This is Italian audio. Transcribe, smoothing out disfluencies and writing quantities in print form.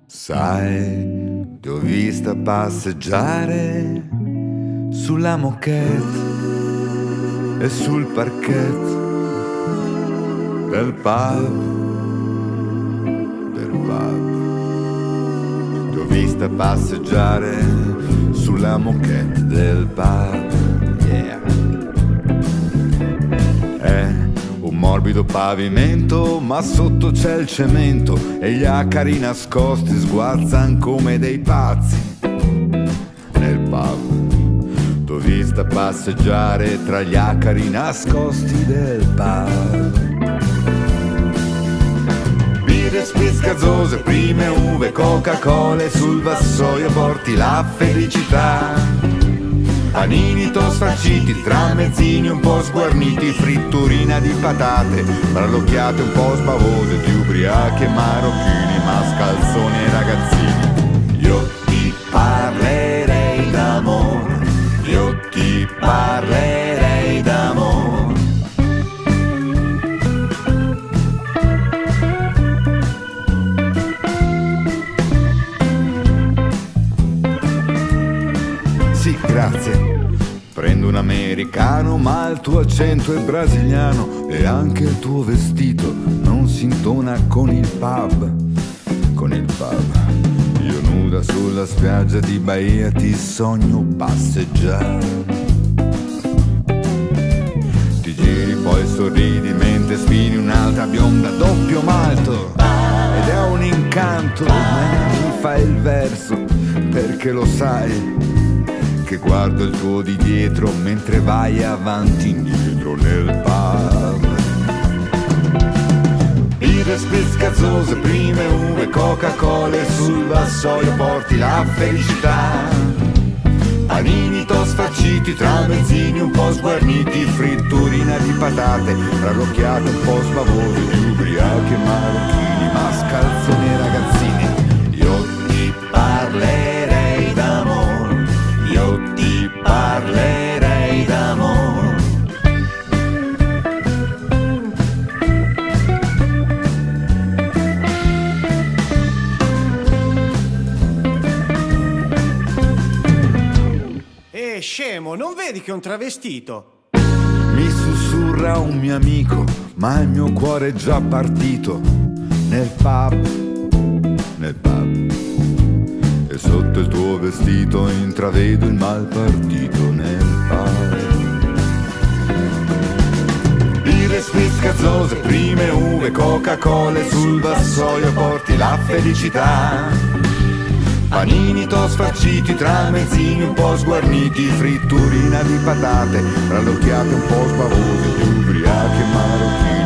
Sai, ti ho vista passeggiare sulla moquette e sul parquet del pub. Ti ho vista passeggiare sulla moquette del pub. Yeah. È un morbido pavimento, ma sotto c'è il cemento e gli acari nascosti sguazzan come dei pazzi nel pub. T'ho vista passeggiare tra gli acari nascosti del pub. Birre, spritz gazzose, prime uve, Coca-Cola e sul vassoio porti la felicità. Panini tosfarciti, tramezzini un po' sguarniti, fritturina di patate, brallocchiate un po' sbavose di ubriachi e marocchini, mascalzoni e ragazzini. Io ti parlerei d'amore, io ti parlerei d'amore. Sì, grazie. Prendo un americano, ma il tuo accento è brasiliano e anche il tuo vestito non si intona con il pub. Con il pub. Io nuda sulla spiaggia di Bahia ti sogno passeggiare. Ti giri poi sorridi mentre spini un'altra bionda doppio malto. Ed è un incanto, ma mi fai il verso perché lo sai che guardo il tuo di dietro mentre vai avanti e indietro nel pub. Birre, spritz gazzose, prime uve, Coca-Cola e sul vassoio porti la felicità. Panini tosfarciti, tramezzini un po' sguarniti, fritturina di patate, brallocchiate un po' sbavose di ubriachi e marocchini, mascalzoni e ragazzini. Io ti parlerei d'amore, io ti parlerei d'amore. Scemo, non vedi che è un travestito? Mi sussurra un mio amico, ma il mio cuore è già partito nel pub, nel pub. E sotto il tuo vestito intravedo il mal partito nel pub. Birre, spritz gazzose, prime uve, Coca-Cola e sul vassoio porti la felicità. Panini tosfarciti, tramezzini un po' sguarniti, fritturina di patate, brallocchiate un po' sbavose di ubriachi e marocchini.